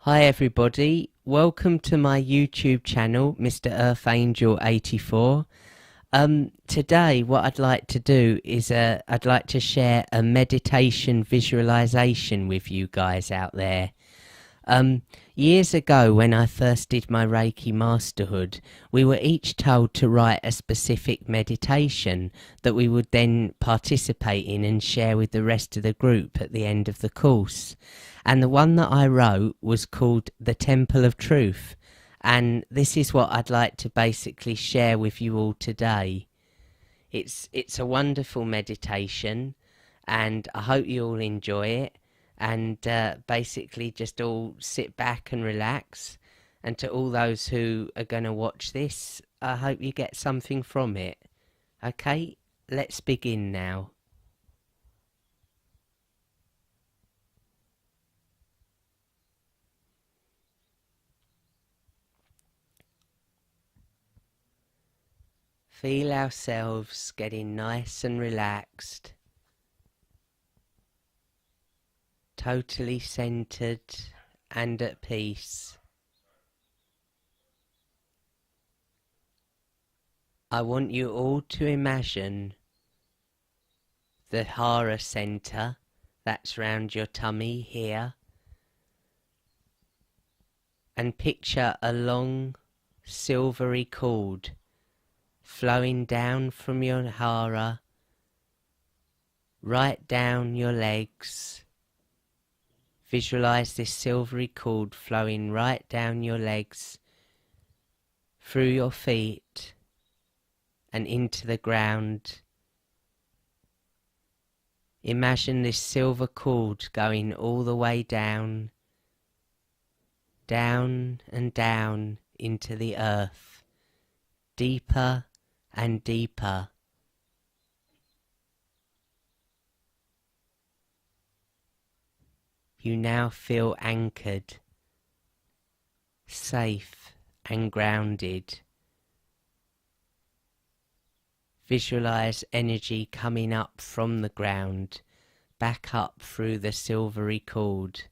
Hi everybody, welcome to my YouTube channel, Mr. Earth Angel 84. Today what I'd like to do is I'd like to share a meditation visualization with you guys out there. Years ago when I first did my Reiki Masterhood, we were each told to write a specific meditation that we would then participate in and share with the rest of the group at the end of the course. And the one that I wrote was called The Temple of Truth. And this is what I'd like to basically share with you all today. It's a wonderful meditation and I hope you all enjoy it. And basically just all sit back and relax. And to all those who are going to watch this, I hope you get something from it. Okay, let's begin now. Feel ourselves getting nice and relaxed. Totally centered and at peace. I want you all to imagine the Hara center that's round your tummy here, and picture a long silvery cord flowing down from your Hara right down your legs. Visualize this silvery cord flowing right down your legs, through your feet and into the ground. Imagine this silver cord going all the way down, down and down into the earth, deeper and deeper. You now feel anchored, safe and grounded. Visualize energy coming up from the ground, back up through the silvery cord.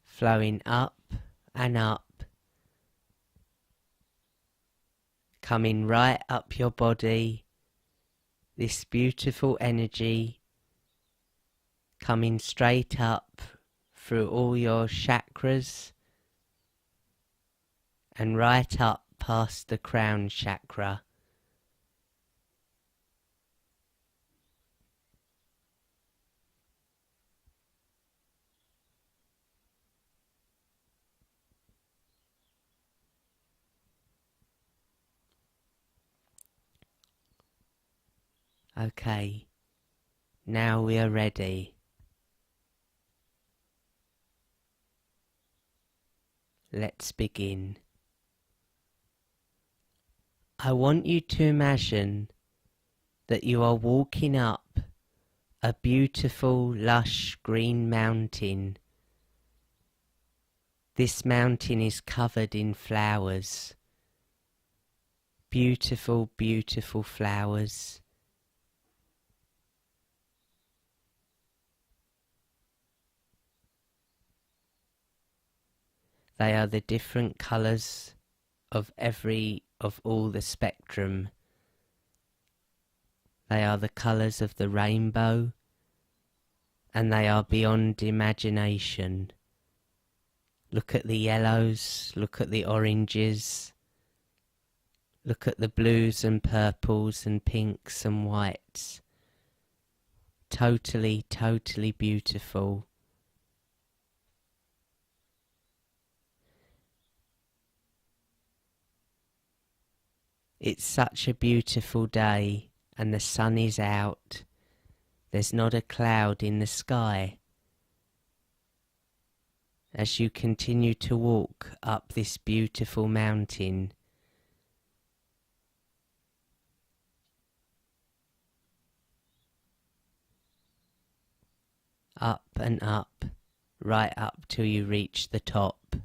Flowing up and up, coming right up your body, this beautiful energy coming straight up through all your chakras and right up past the crown chakra. Okay, now we are ready. Let's begin. I want you to imagine that you are walking up a beautiful, lush green mountain. This mountain is covered in flowers. Beautiful, beautiful flowers. They are the different colours of all the spectrum. They are the colours of the rainbow, and they are beyond imagination. Look at the yellows, look at the oranges, look at the blues and purples and pinks and whites. Totally, totally beautiful. It's such a beautiful day and the sun is out. There's not a cloud in the sky. As you continue to walk up this beautiful mountain, up and up, right up till you reach the top.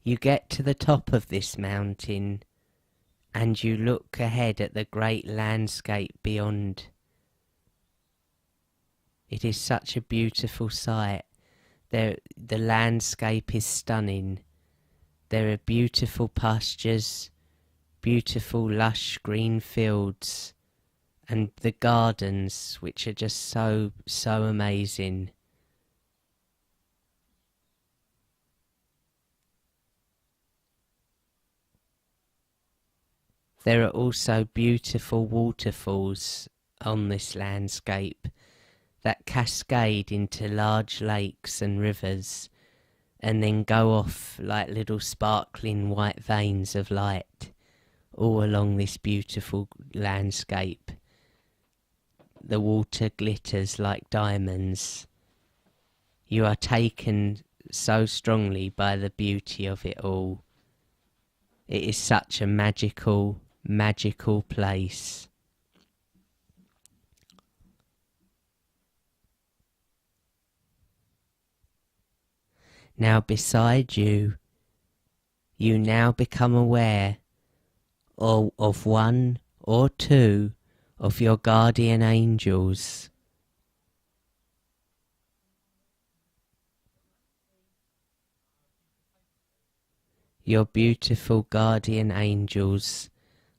You get to the top of this mountain and you look ahead at the great landscape beyond. It is such a beautiful sight. The landscape is stunning. There are beautiful pastures, beautiful lush green fields, and the gardens, which are just so amazing. There are also beautiful waterfalls on this landscape that cascade into large lakes and rivers and then go off like little sparkling white veins of light all along this beautiful landscape. The water glitters like diamonds. You are taken so strongly by the beauty of it all. It is such a magical place. Now beside you, you now become aware of one or two of your guardian angels. Your beautiful guardian angels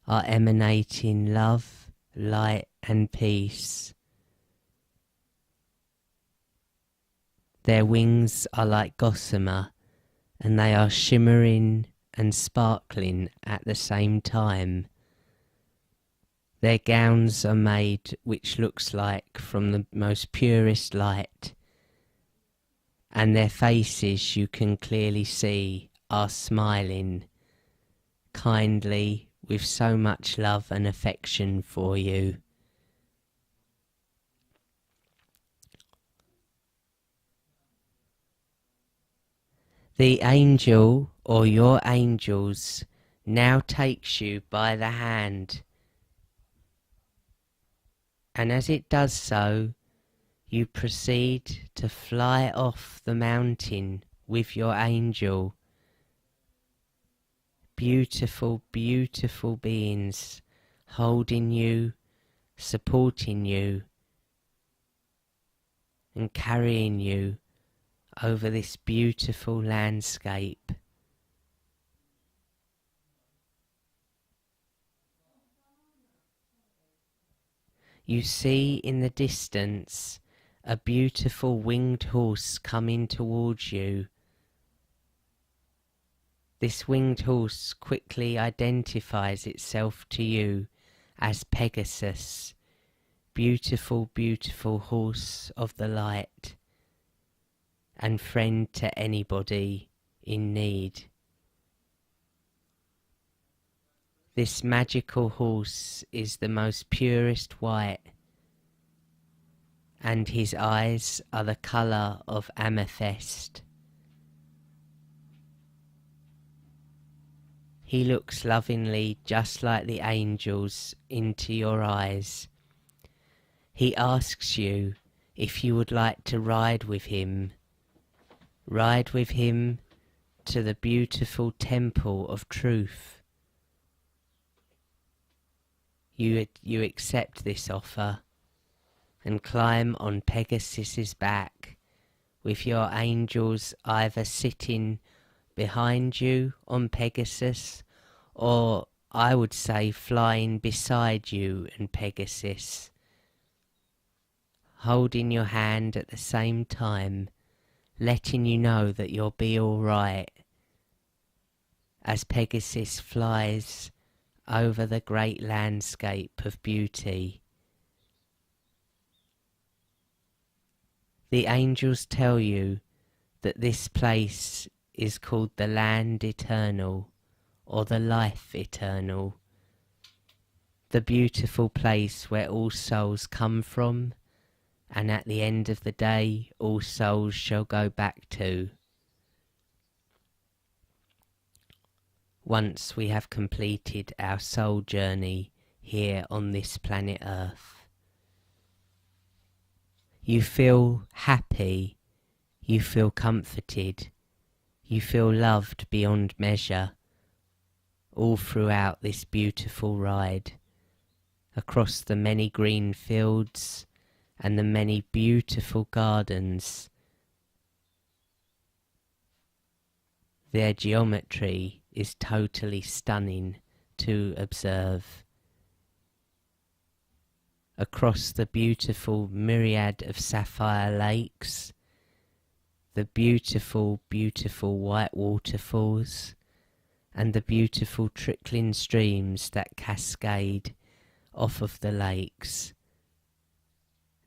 are emanating love, light and peace. Their wings are like gossamer, and they are shimmering and sparkling at the same time. Their gowns are made which looks like from the most purest light, and their faces you can clearly see are smiling kindly with so much love and affection for you. The angel or your angels now takes you by the hand, and as it does so, you proceed to fly off the mountain with your angel. Beautiful, beautiful beings holding you, supporting you, and carrying you over this beautiful landscape. You see in the distance a beautiful winged horse coming towards you. This winged horse quickly identifies itself to you as Pegasus, beautiful, beautiful horse of the light, and friend to anybody in need. This magical horse is the most purest white, and his eyes are the colour of amethyst. He looks lovingly just like the angels into your eyes. He asks you if you would like to ride with him. Ride with him to the beautiful temple of truth. You accept this offer and climb on Pegasus's back, with your angels either sitting behind you on Pegasus, or I would say flying beside you and Pegasus, holding your hand at the same time, letting you know that you'll be all right as Pegasus flies over the great landscape of beauty. The angels tell you that this place is called the land eternal, or the life eternal, the beautiful place where all souls come from, and at the end of the day all souls shall go back to. Once we have completed our soul journey here on this planet Earth. You feel happy, you feel comforted, you feel loved beyond measure all throughout this beautiful ride, across the many green fields and the many beautiful gardens. Their geometry is totally stunning to observe. Across the beautiful myriad of sapphire lakes, the beautiful, beautiful white waterfalls, and the beautiful trickling streams that cascade off of the lakes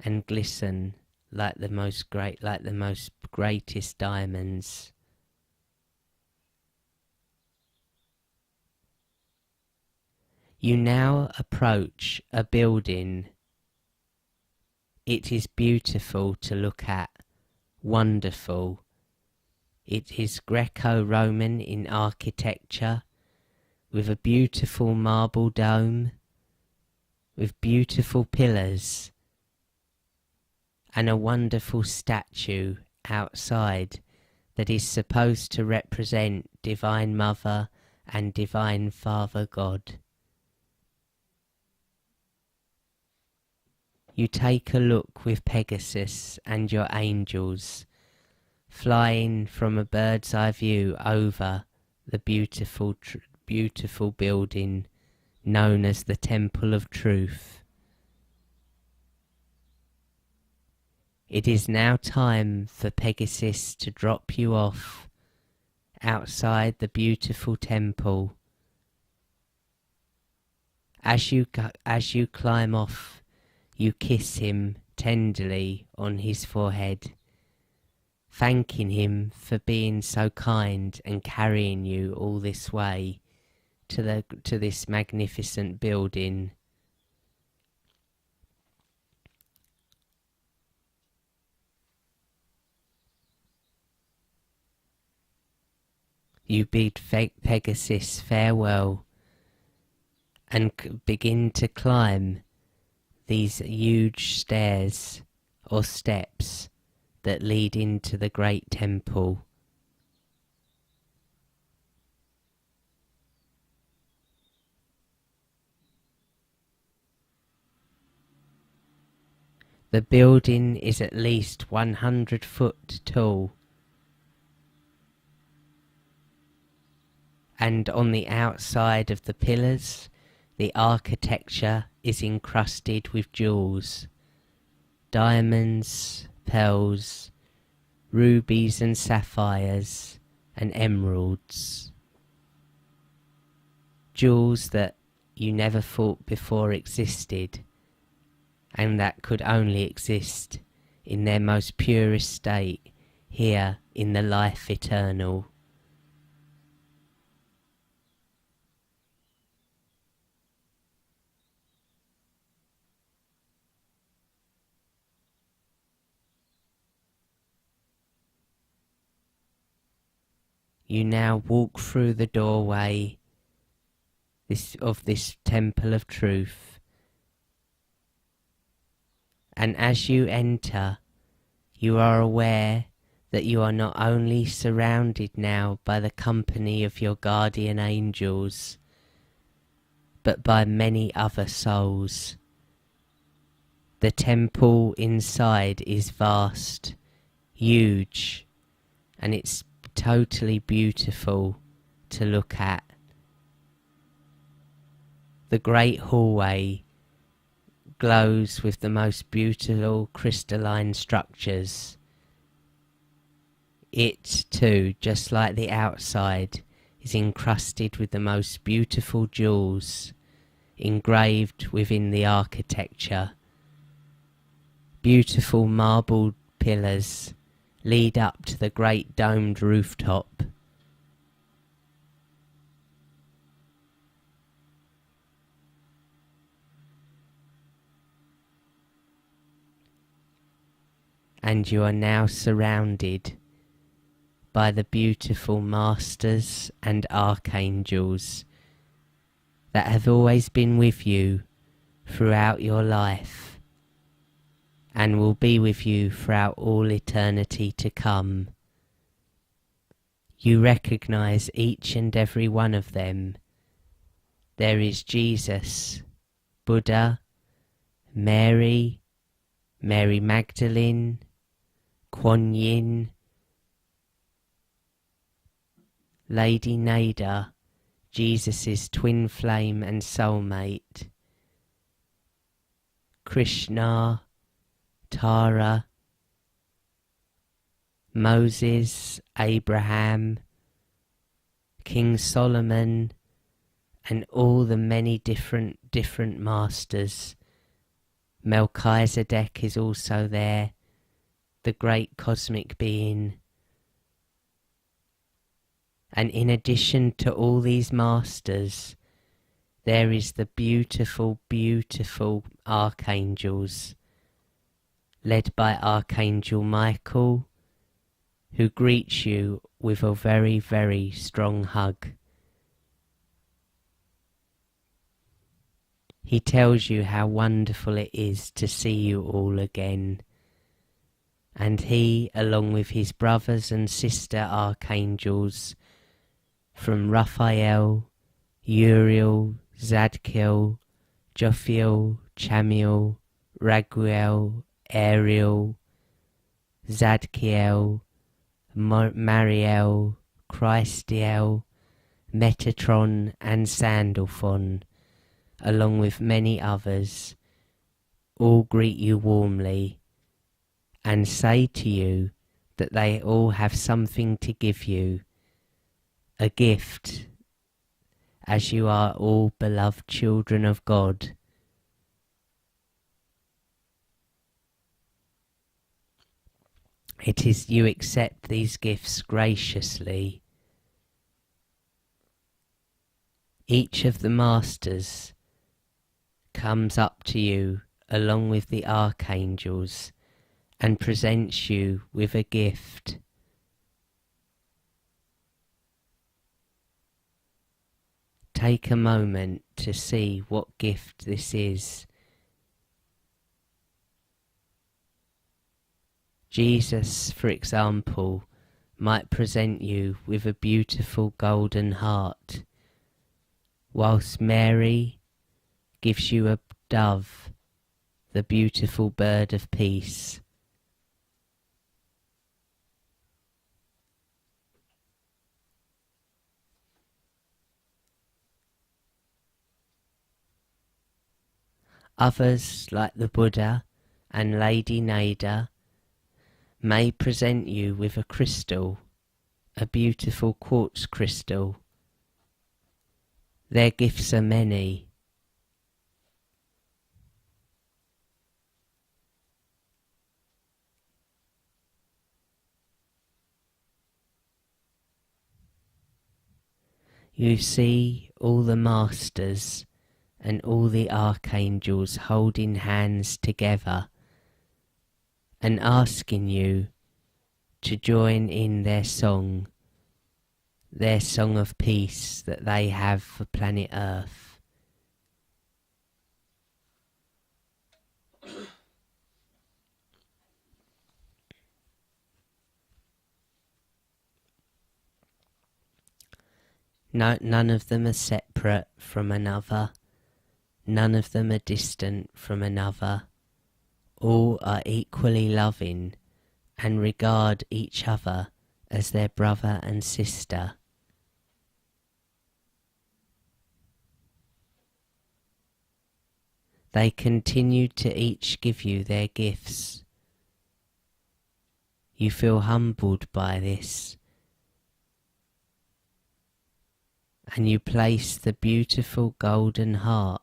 and glisten like the most greatest diamonds. You now approach a building. It is beautiful to look at, wonderful. It is Greco-Roman in architecture, with a beautiful marble dome, with beautiful pillars, and a wonderful statue outside that is supposed to represent Divine Mother and Divine Father God. You take a look with Pegasus and your angels, flying from a bird's eye view over the beautiful building known as the Temple of Truth. It is now time for Pegasus to drop you off outside the beautiful temple. As you climb off, you kiss him tenderly on his forehead, thanking him for being so kind and carrying you all this way to this magnificent building. You bid Pegasus farewell and begin to climb these huge stairs or steps that lead into the great temple. The building is at least 100 foot tall, and on the outside of the pillars, the architecture is encrusted with jewels, diamonds, pearls, rubies and sapphires, and emeralds. Jewels that you never thought before existed, and that could only exist in their most purest state here in the life eternal. You now walk through the doorway of this Temple of Truth, and as you enter, you are aware that you are not only surrounded now by the company of your guardian angels, but by many other souls. The temple inside is vast, huge, and it's totally beautiful to look at. The great hallway glows with the most beautiful crystalline structures. It too, just like the outside, is encrusted with the most beautiful jewels engraved within the architecture. Beautiful marble pillars lead up to the great domed rooftop. And you are now surrounded by the beautiful masters and archangels that have always been with you throughout your life and will be with you throughout all eternity to come. You recognize each and every one of them. There is Jesus, Buddha, Mary, Mary Magdalene, Kuan Yin, Lady Nada, Jesus' twin flame and soulmate, Krishna, Tara, Moses, Abraham, King Solomon, and all the many different masters. Melchizedek is also there, the great cosmic being. And in addition to all these masters, there is the beautiful, beautiful archangels, led by Archangel Michael, who greets you with a very, very strong hug. He tells you how wonderful it is to see you all again. And he, along with his brothers and sister archangels, from Raphael, Uriel, Zadkiel, Jophiel, Chamiel, Raguel, Ariel, Zadkiel, Mariel, Christiel, Metatron and Sandalphon, along with many others, all greet you warmly and say to you that they all have something to give you, a gift, as you are all beloved children of God. It is you accept these gifts graciously. Each of the masters comes up to you along with the archangels and presents you with a gift. Take a moment to see what gift this is. Jesus, for example, might present you with a beautiful golden heart, whilst Mary gives you a dove, the beautiful bird of peace. Others, like the Buddha and Lady Nada, may present you with a crystal, a beautiful quartz crystal. Their gifts are many. You see all the masters and all the archangels holding hands together and asking you to join in their song of peace that they have for planet Earth. No, none of them are separate from another. None of them are distant from another. All are equally loving and regard each other as their brother and sister. They continue to each give you their gifts. You feel humbled by this, and you place the beautiful golden heart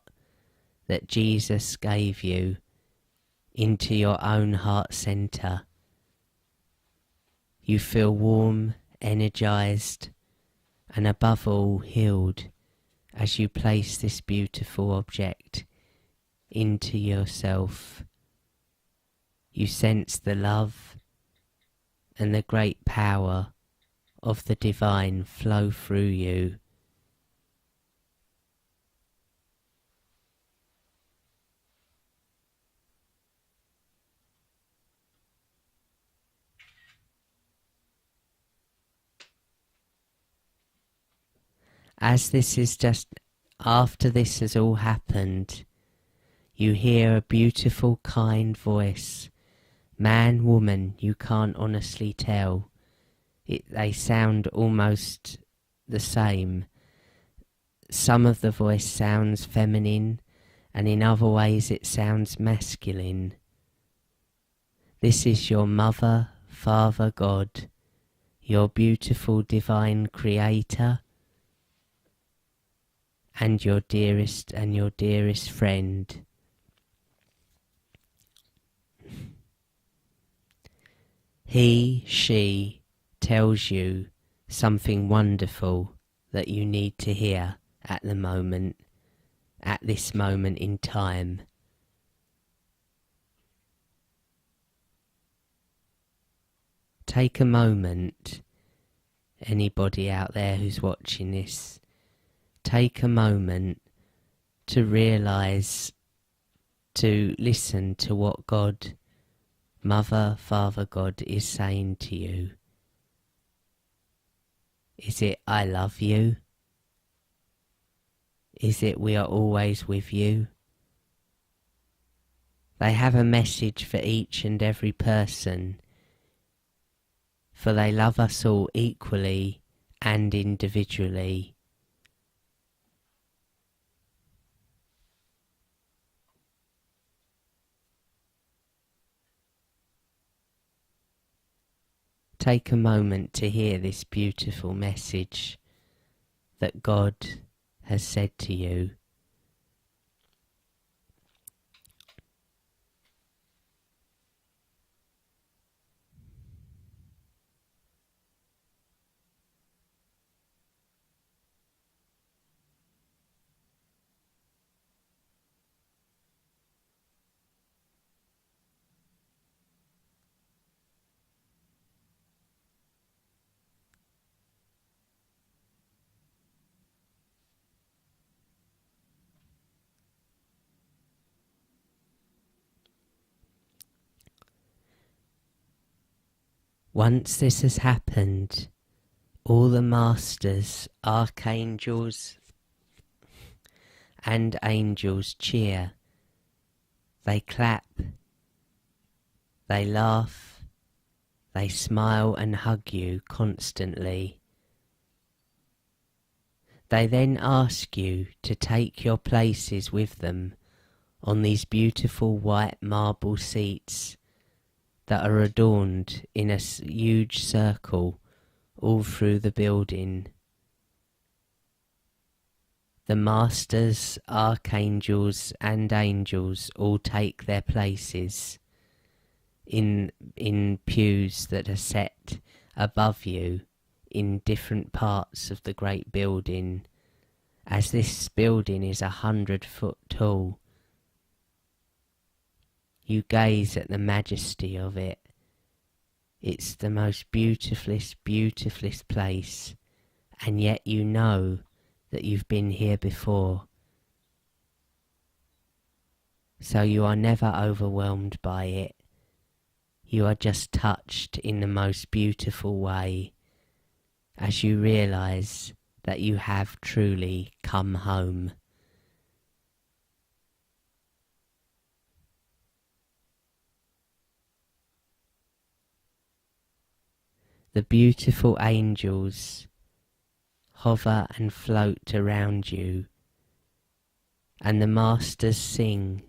that Jesus gave you into your own heart center. You feel warm, energized, and above all healed as you place this beautiful object into yourself. You sense the love and the great power of the divine flow through you. As this is just after this has all happened, you hear a beautiful, kind voice. Man, woman, you can't honestly tell. They sound almost the same. Some of the voice sounds feminine, and in other ways it sounds masculine. This is your Mother, Father God, your beautiful divine Creator, and your dearest friend. He, she tells you something wonderful that you need to hear at the moment, at this moment in time. Take a moment, anybody out there who's watching this, take a moment to realise, to listen to what God, Mother, Father God is saying to you. Is it, I love you? Is it, we are always with you? They have a message for each and every person, for they love us all equally and individually. Take a moment to hear this beautiful message that God has said to you. Once this has happened, all the masters, archangels and angels cheer. They clap, they laugh, they smile and hug you constantly. They then ask you to take your places with them on these beautiful white marble seats that are adorned in a huge circle all through the building. The masters, archangels and angels all take their places in pews that are set above you in different parts of the great building, as this building is 100 foot tall. You gaze at the majesty of it. It's the most beautifulest place, and yet you know that you've been here before. So you are never overwhelmed by it. You are just touched in the most beautiful way as you realise that you have truly come home. The beautiful angels hover and float around you, and the masters sing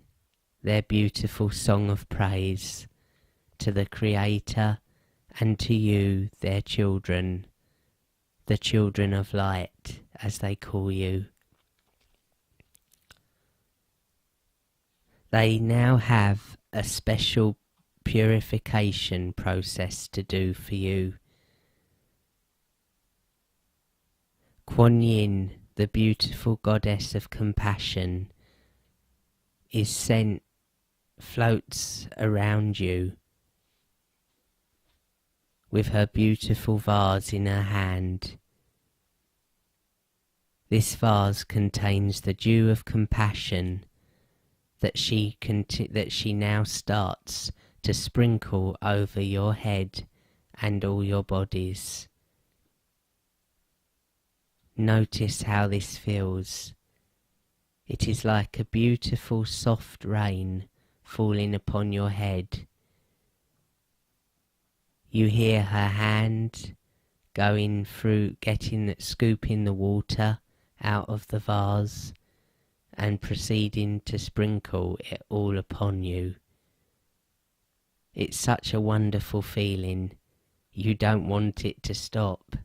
their beautiful song of praise to the Creator and to you, their children, the children of light, as they call you. They now have a special purification process to do for you. Kuan Yin, the beautiful goddess of compassion, is sent, floats around you with her beautiful vase in her hand. This vase contains the dew of compassion that she now starts to sprinkle over your head and all your bodies. Notice how this feels. It is like a beautiful soft rain falling upon your head. You hear her hand going through, scooping the water out of the vase and proceeding to sprinkle it all upon you. It's such a wonderful feeling. You don't want it to stop.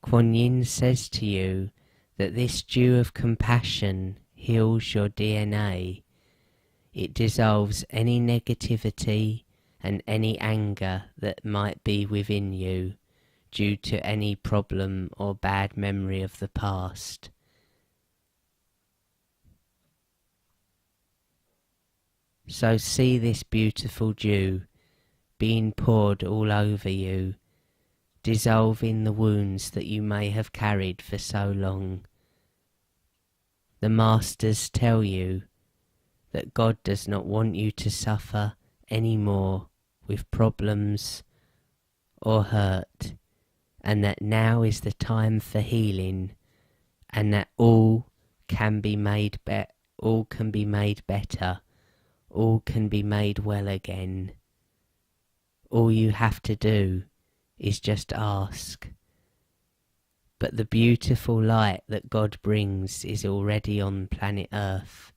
Kuan Yin says to you that this dew of compassion heals your DNA. It dissolves any negativity and any anger that might be within you due to any problem or bad memory of the past. So see this beautiful dew being poured all over you, dissolving the wounds that you may have carried for so long. The masters tell you that God does not want you to suffer any more with problems or hurt, and that now is the time for healing, and that all can be made better, all can be made well again. All you have to do is just ask. But the beautiful light that God brings is already on planet Earth,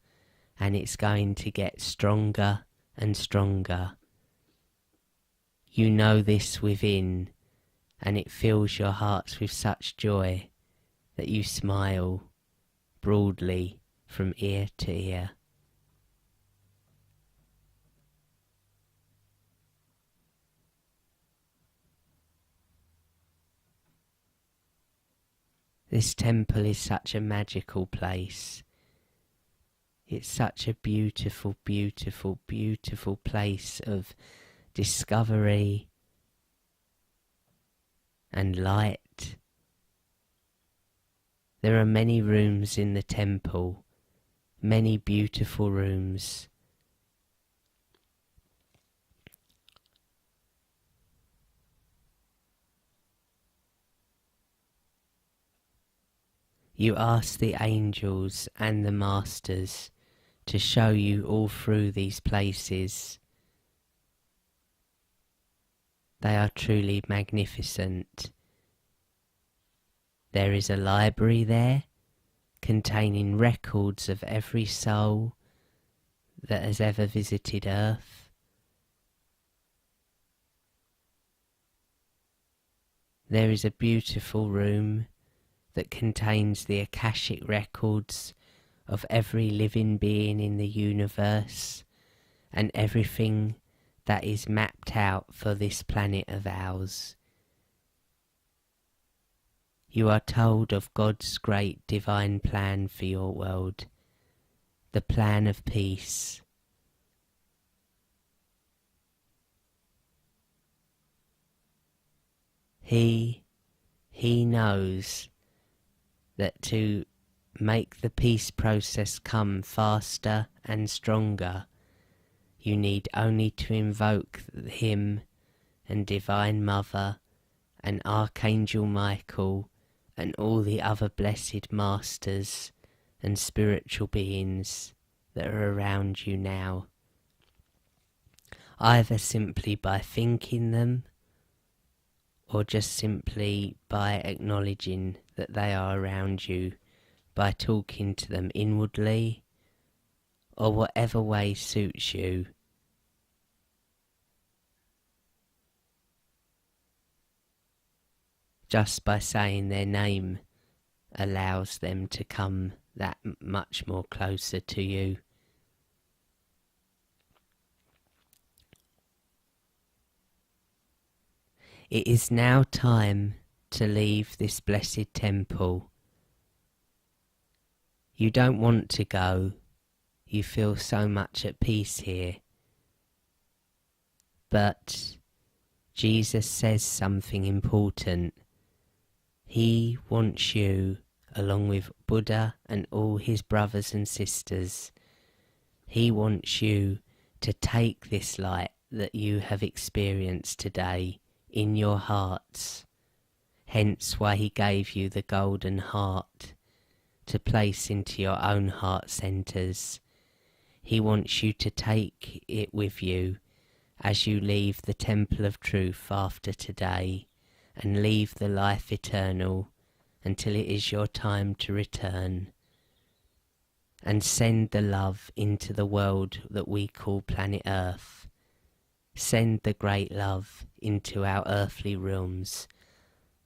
and it's going to get stronger and stronger. You know this within, and it fills your hearts with such joy that you smile broadly from ear to ear. This temple is such a magical place. It's such a beautiful, beautiful, beautiful place of discovery and light. There are many rooms in the temple, many beautiful rooms. You ask the angels and the masters to show you all through these places. They are truly magnificent. There is a library there containing records of every soul that has ever visited Earth. There is a beautiful room that contains the Akashic records of every living being in the universe and everything that is mapped out for this planet of ours. You are told of God's great divine plan for your world, the plan of peace. He knows that to make the peace process come faster and stronger, you need only to invoke him and Divine Mother and Archangel Michael and all the other blessed masters and spiritual beings that are around you now, either simply by thinking them or just simply by acknowledging that they are around you, by talking to them inwardly, or whatever way suits you. Just by saying their name allows them to come that much more closer to you. It is now time to leave this blessed temple. You don't want to go. You feel so much at peace here. But Jesus says something important. He wants you along with Buddha and all his brothers and sisters. He wants you to take this light that you have experienced today in your hearts. Hence why he gave you the golden heart to place into your own heart centres. He wants you to take it with you as you leave the temple of truth after today and leave the life eternal until it is your time to return, and send the love into the world that we call planet Earth. Send the great love into our earthly realms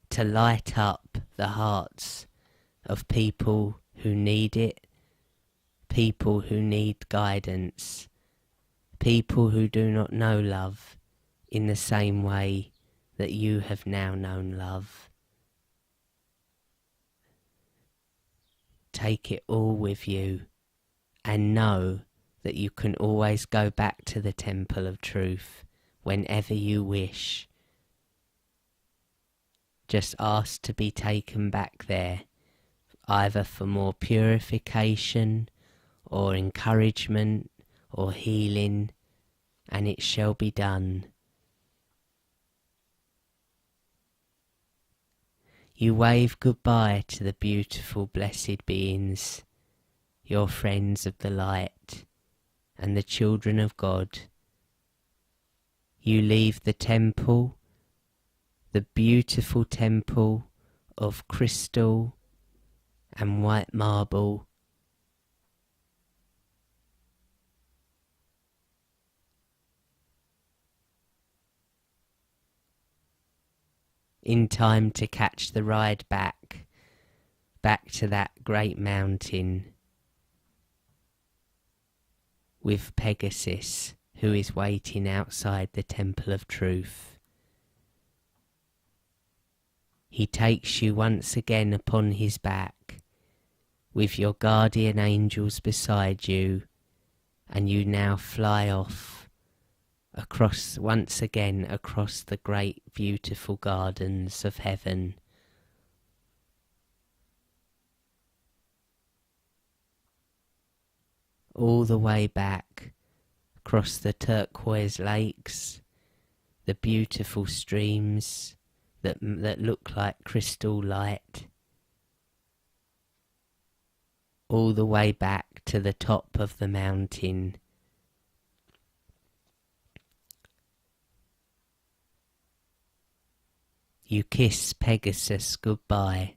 to light up the hearts of people who need it, people who need guidance, people who do not know love in the same way that you have now known love. Take it all with you and know that you can always go back to the temple of truth whenever you wish. Just ask to be taken back there, either for more purification or encouragement or healing, and it shall be done. You wave goodbye to the beautiful blessed beings, your friends of the light and the children of God. You leave the temple, the beautiful temple of crystal and white marble, in time to catch the ride back to that great mountain with Pegasus, who is waiting outside the temple of truth. He takes you once again upon his back, with your guardian angels beside you, and you now fly off once again across the great beautiful gardens of heaven. All the way back across the turquoise lakes, the beautiful streams that look like crystal light, all the way back to the top of the mountain. You kiss Pegasus goodbye,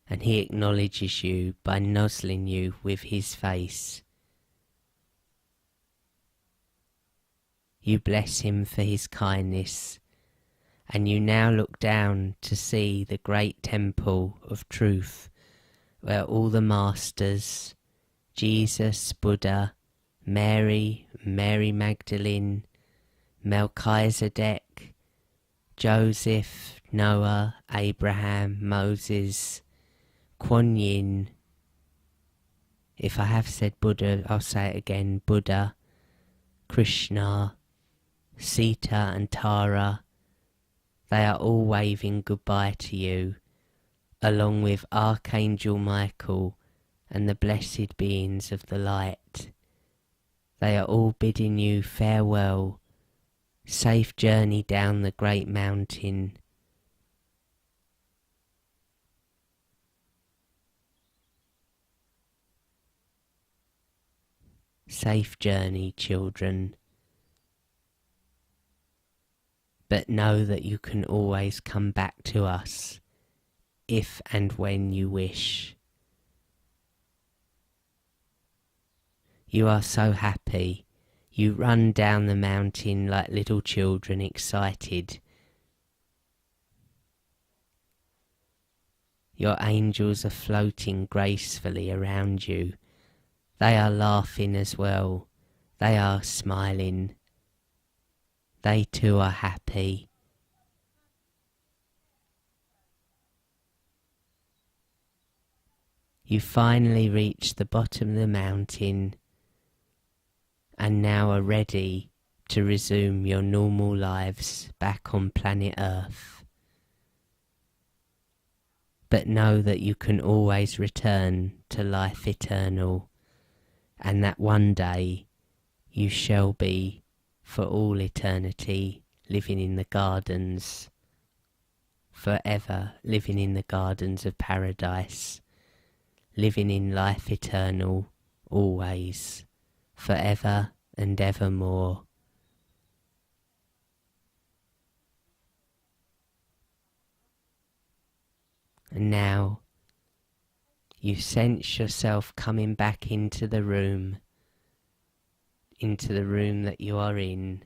and he acknowledges you by nuzzling you with his face. You bless him for his kindness, and you now look down to see the great temple of truth, where all the masters, Jesus, Buddha, Mary, Mary Magdalene, Melchizedek, Joseph, Noah, Abraham, Moses, Kuan Yin. If I have said Buddha, I'll say it again. Buddha, Krishna, Sita and Tara, they are all waving goodbye to you, along with Archangel Michael and the blessed beings of the light. They are all bidding you farewell, safe journey down the great mountain. Safe journey, children. But know that you can always come back to us, if and when you wish. You are so happy. You run down the mountain like little children, excited. Your angels are floating gracefully around you. They are laughing as well. They are smiling. They too are happy. You finally reach the bottom of the mountain and now are ready to resume your normal lives back on planet Earth. but know that you can always return to life eternal, and that one day you shall be, for all eternity, living in the gardens, forever living in the gardens of paradise, living in life eternal, always, forever and evermore. And now you sense yourself coming back into the room that you are in.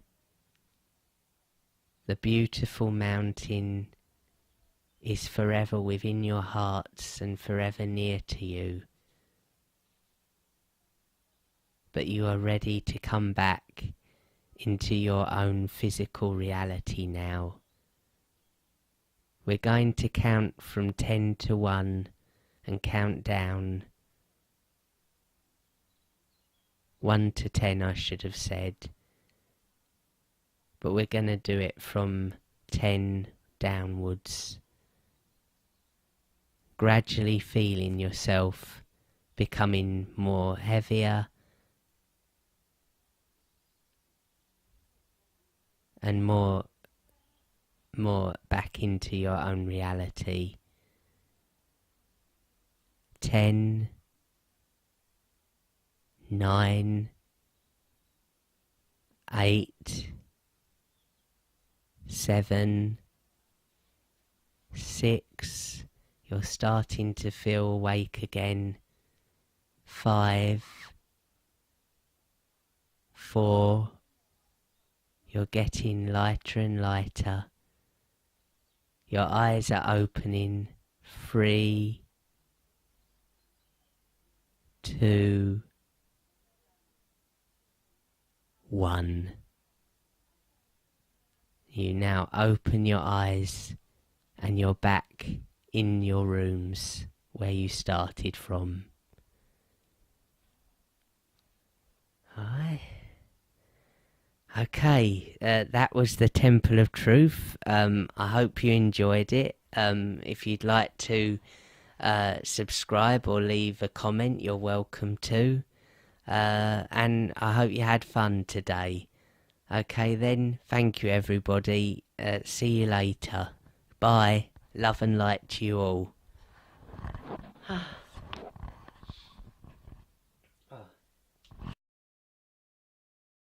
The beautiful mountain is forever within your hearts and forever near to you. But you are ready to come back into your own physical reality now. We're going to count from 10 to 1 and count down. 1 to 10 I should have said. But we're going to do it from 10 downwards. Gradually feeling yourself becoming more heavier and more back into your own reality. 10, 9, 8, 7, 6, you're starting to feel awake again. 5, 4, you're getting lighter and lighter. Your eyes are opening. 3, 2, 1. You now open your eyes and you're back in your rooms where you started from. Alright. Okay, that was the Temple of Truth. I hope you enjoyed it. If you'd like to subscribe or leave a comment, you're welcome to. And I hope you had fun today. Okay then, thank you everybody. See you later. Bye. Love and light to you all.